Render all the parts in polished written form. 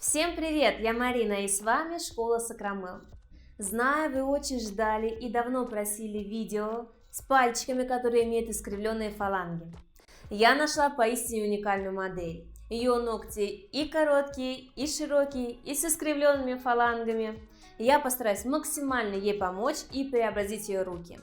Всем привет! Я Марина и с вами Школа Сакрамел. Знаю, вы очень ждали и давно просили видео с пальчиками, которые имеют искривленные фаланги. Я нашла поистине уникальную модель. Ее ногти и короткие, и широкие, и с искривленными фалангами. Я постараюсь максимально ей помочь и преобразить ее руки.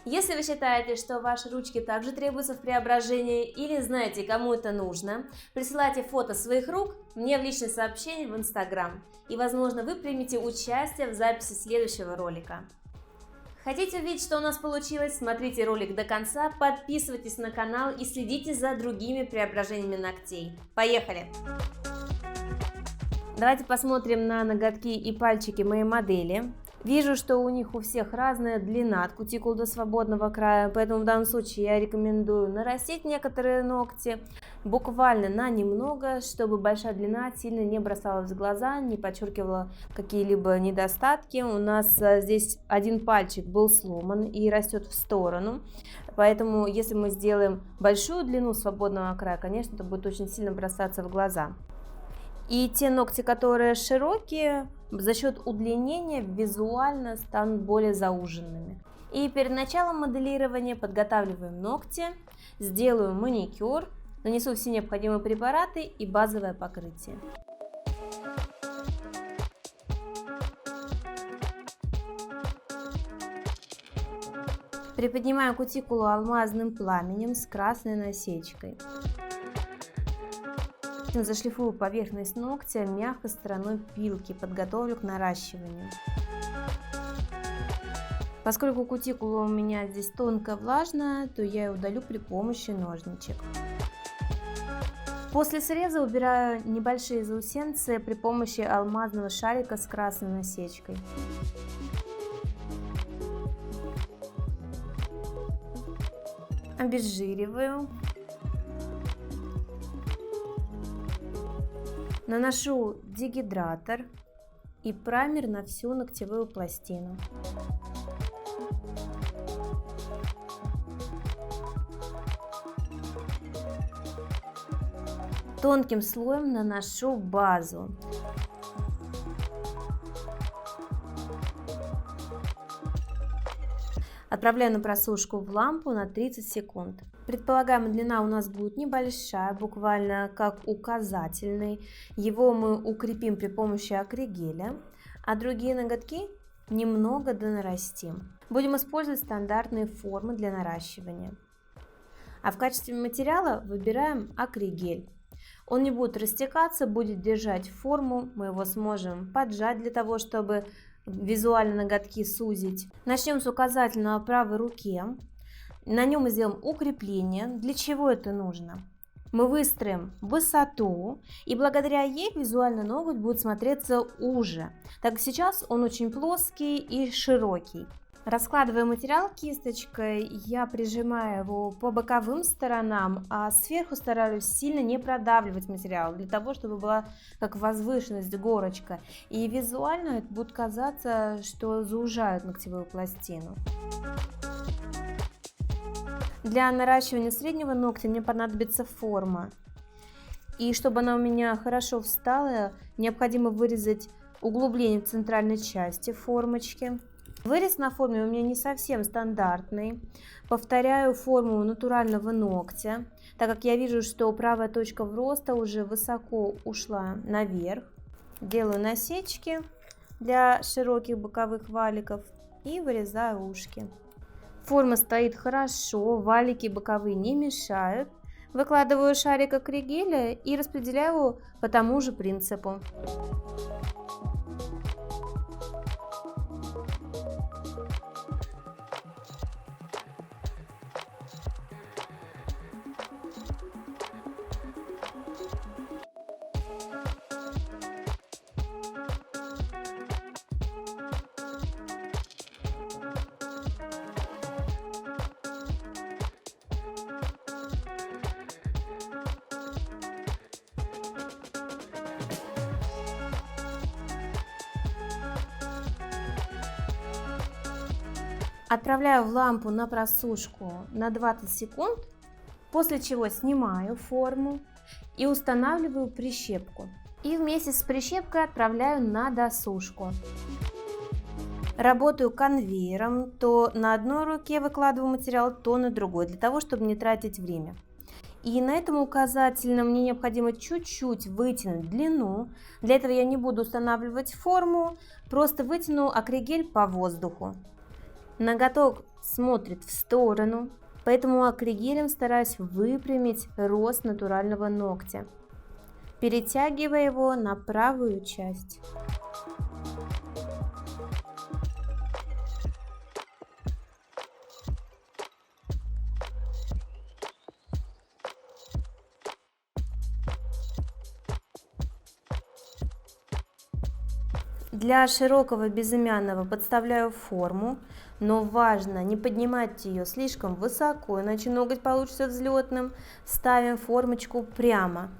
Если вы считаете, что ваши ручки также требуются в преображении или знаете, кому это нужно, присылайте фото своих рук мне в личное сообщение в Instagram, и, возможно, вы примете участие в записи следующего ролика. Хотите увидеть, что у нас получилось? Смотрите ролик до конца, подписывайтесь на канал и следите за другими преображениями ногтей. Поехали! Давайте посмотрим на ноготки и пальчики моей модели. Вижу, что у них у всех разная длина от кутикулы до свободного края, поэтому в данном случае я рекомендую нарастить некоторые ногти буквально на немного, чтобы большая длина сильно не бросалась в глаза, не подчеркивала какие-либо недостатки. У нас здесь один пальчик был сломан и растет в сторону, поэтому если мы сделаем большую длину свободного края, конечно, это будет очень сильно бросаться в глаза. И те ногти, которые широкие, за счет удлинения визуально станут более зауженными. И перед началом моделирования подготавливаем ногти, сделаю маникюр, нанесу все необходимые препараты и базовое покрытие. Приподнимаю кутикулу алмазным пламенем с красной насечкой. Зашлифую поверхность ногтя мягкой стороной пилки, подготовлю к наращиванию. Поскольку кутикула у меня здесь тонкая, влажная, то я ее удалю при помощи ножничек. После среза убираю небольшие заусенцы при помощи алмазного шарика с красной насечкой. Обезжириваю. Наношу дегидратор и праймер на всю ногтевую пластину. Тонким слоем наношу базу. Отправляю на просушку в лампу на 30 секунд. Предполагаемая длина у нас будет небольшая, буквально как указательный. Его мы укрепим при помощи акригеля, а другие ноготки немного донарастим. Будем использовать стандартные формы для наращивания. А в качестве материала выбираем акригель. Он не будет растекаться, будет держать форму, мы его сможем поджать для того, чтобы визуально ноготки сузить. Начнем с указательного правой руки. На нем мы сделаем укрепление. Для чего это нужно? Мы выстроим высоту, и благодаря ей визуально ноготь будет смотреться уже, так как сейчас он очень плоский и широкий. Раскладывая материал кисточкой, я прижимаю его по боковым сторонам, а сверху стараюсь сильно не продавливать материал, для того, чтобы была как возвышенность, горочка. И визуально это будет казаться, что заужают ногтевую пластину. Для наращивания среднего ногтя мне понадобится форма. И чтобы она у меня хорошо встала, необходимо вырезать углубление в центральной части формочки. Вырез на форме у меня не совсем стандартный. Повторяю форму натурального ногтя, так как я вижу, что правая точка роста уже высоко ушла наверх. Делаю насечки для широких боковых валиков и вырезаю ушки. Форма стоит хорошо, валики боковые не мешают. Выкладываю шарик акригеля и распределяю его по тому же принципу. Отправляю в лампу на просушку на 20 секунд, после чего снимаю форму и устанавливаю прищепку. И вместе с прищепкой отправляю на досушку. Работаю конвейером, то на одной руке выкладываю материал, то на другой, для того, чтобы не тратить время. И на этом указательном мне необходимо чуть-чуть вытянуть длину. Для этого я не буду устанавливать форму, просто вытяну акригель по воздуху. Ноготок смотрит в сторону, поэтому акригелем стараюсь выпрямить рост натурального ногтя, перетягивая его на правую часть. Для широкого безымянного подставляю форму, но важно не поднимать ее слишком высоко, иначе ноготь получится взлетным. Ставим формочку прямо.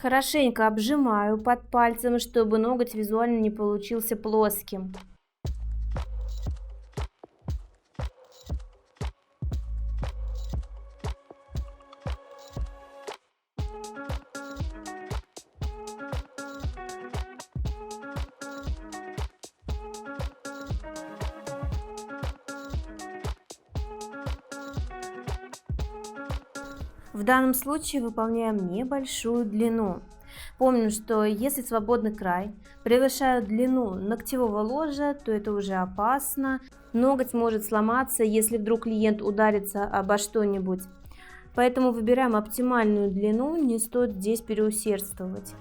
Хорошенько обжимаю под пальцем, чтобы ноготь визуально не получился плоским. В данном случае выполняем небольшую длину. Помню, что если свободный край превышает длину ногтевого ложа, то это уже опасно. Ноготь может сломаться, если вдруг клиент ударится обо что-нибудь. Поэтому выбираем оптимальную длину, не стоит здесь переусердствовать.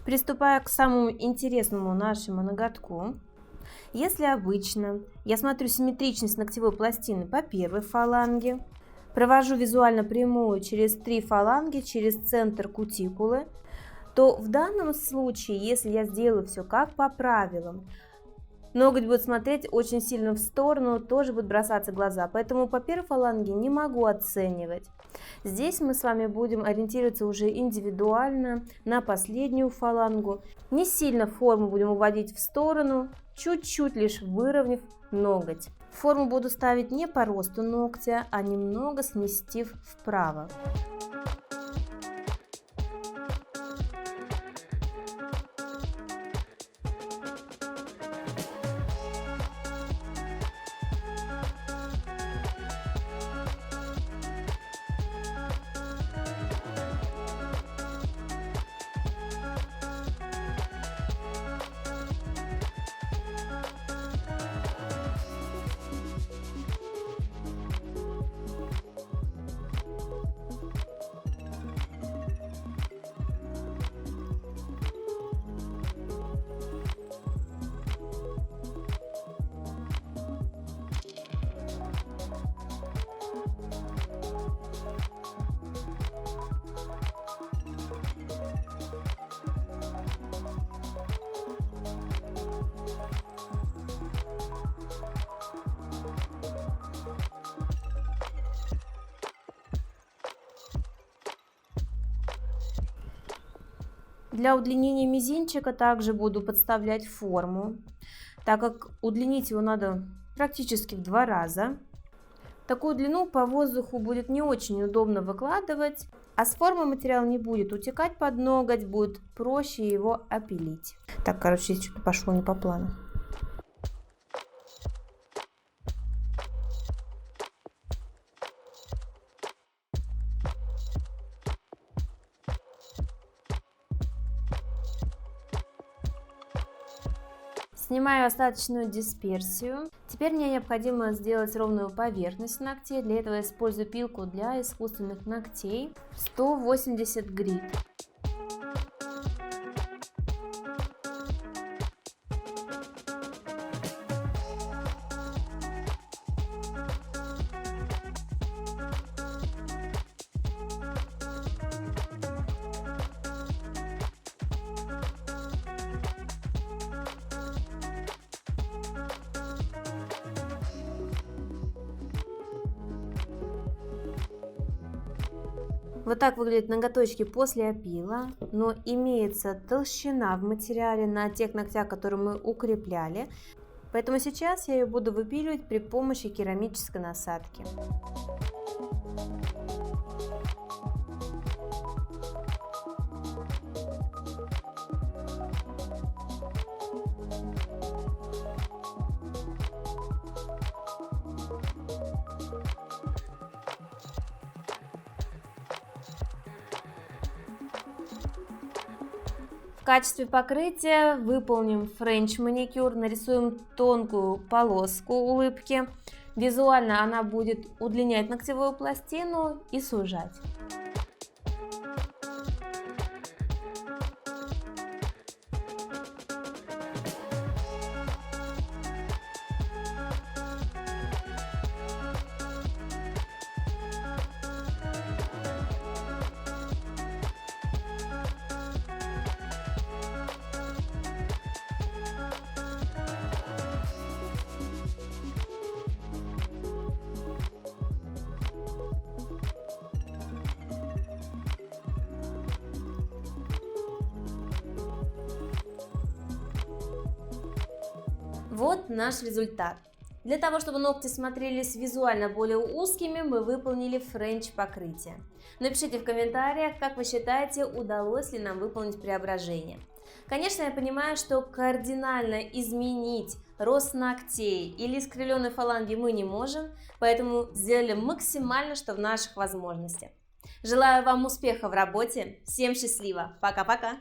Приступая к самому интересному нашему ноготку. Если обычно я смотрю симметричность ногтевой пластины по первой фаланге, провожу визуально прямую через 3 фаланги, через центр кутикулы, то в данном случае, если я сделаю все как по правилам, ноготь будет смотреть очень сильно в сторону, тоже будут бросаться глаза, поэтому по первой фаланге не могу оценивать. Здесь мы с вами будем ориентироваться уже индивидуально на последнюю фалангу. Не сильно форму будем уводить в сторону, чуть-чуть лишь выровняв ноготь. Форму буду ставить не по росту ногтя, а немного сместив вправо. Для удлинения мизинчика также буду подставлять форму, так как удлинить его надо практически в 2 раза. Такую длину по воздуху будет не очень удобно выкладывать, а с формы материал не будет утекать под ноготь, будет проще его опилить. Так, короче, здесь что-то пошло не по плану. Снимаю остаточную дисперсию. Теперь мне необходимо сделать ровную поверхность ногтей. Для этого использую пилку для искусственных ногтей 180 грит. Вот так выглядят ноготочки после опила, но имеется толщина в материале на тех ногтях, которые мы укрепляли. Поэтому сейчас я ее буду выпиливать при помощи керамической насадки. В качестве покрытия выполним френч маникюр, нарисуем тонкую полоску улыбки. Визуально она будет удлинять ногтевую пластину и сужать. Вот наш результат. Для того, чтобы ногти смотрелись визуально более узкими, мы выполнили френч покрытие. Напишите в комментариях, как вы считаете, удалось ли нам выполнить преображение. Конечно, я понимаю, что кардинально изменить рост ногтей или искривленной фаланги мы не можем, поэтому сделали максимально, что в наших возможностях. Желаю вам успеха в работе. Всем счастливо. Пока-пока.